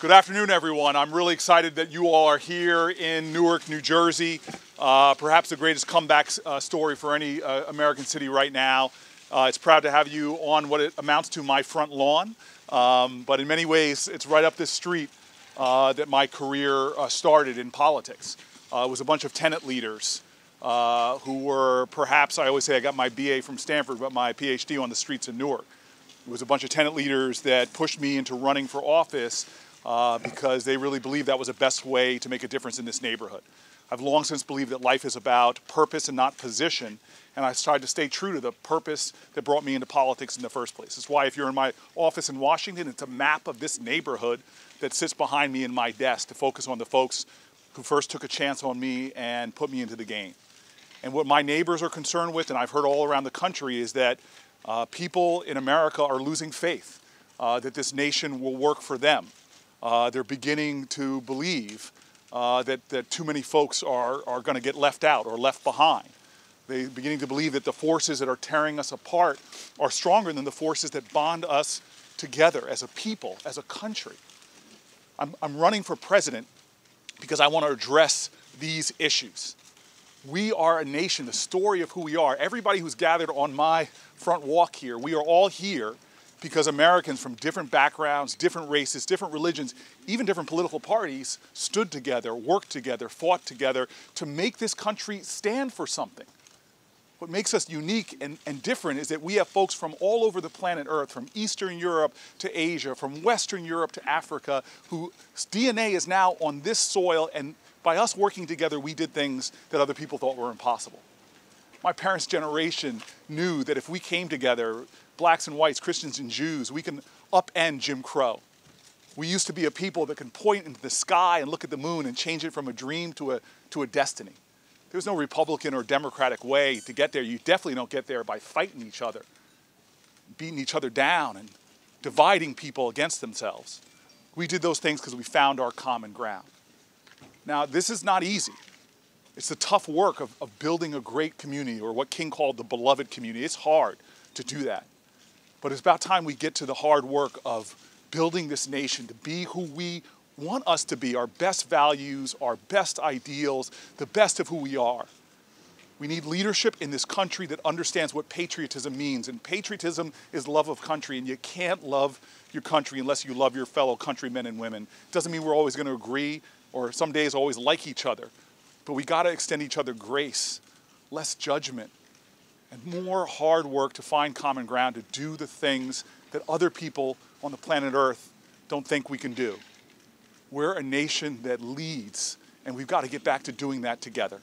Good afternoon, everyone. I'm really excited that you all are here in Newark, New Jersey. Perhaps the greatest comeback story for any American city right now. It's proud to have you on what it amounts to my front lawn. But in many ways, it's right up this street that my career started in politics. It was a bunch of tenant leaders who were perhaps, I always say I got my BA from Stanford, but my PhD on the streets of Newark. It was a bunch of tenant leaders that pushed me into running for office because they really believed that was the best way to make a difference in this neighborhood. I've long since believed that life is about purpose and not position, and I tried to stay true to the purpose that brought me into politics in the first place. That's why if you're in my office in Washington, it's a map of this neighborhood that sits behind me in my desk to focus on the folks who first took a chance on me and put me into the game. And what my neighbors are concerned with, and I've heard all around the country, is that people in America are losing faith that this nation will work for them. They're beginning to believe that too many folks are going to get left out or left behind. They're beginning to believe that the forces that are tearing us apart are stronger than the forces that bond us together as a people, as a country. I'm running for president because I want to address these issues. We are a nation, the story of who we are. Everybody who's gathered on my front walk here, we are all here because Americans from different backgrounds, different races, different religions, even different political parties stood together, worked together, fought together to make this country stand for something. What makes us unique and different is that we have folks from all over the planet Earth, from Eastern Europe to Asia, from Western Europe to Africa, whose DNA is now on this soil, and by us working together, we did things that other people thought were impossible. My parents' generation knew that if we came together, blacks and whites, Christians and Jews, we can upend Jim Crow. We used to be a people that can point into the sky and look at the moon and change it from a dream to a destiny. There's no Republican or Democratic way to get there. You definitely don't get there by fighting each other, beating each other down, and dividing people against themselves. We did those things because we found our common ground. Now, this is not easy. It's the tough work of building a great community, or what King called the beloved community. It's hard to do that. But it's about time we get to the hard work of building this nation to be who we want us to be, our best values, our best ideals, the best of who we are. We need leadership in this country that understands what patriotism means. And patriotism is love of country, and you can't love your country unless you love your fellow countrymen and women. It doesn't mean we're always going to agree or some days always like each other. But we got to extend each other grace, less judgment, and more hard work to find common ground to do the things that other people on the planet Earth don't think we can do. We're a nation that leads, and we've got to get back to doing that together.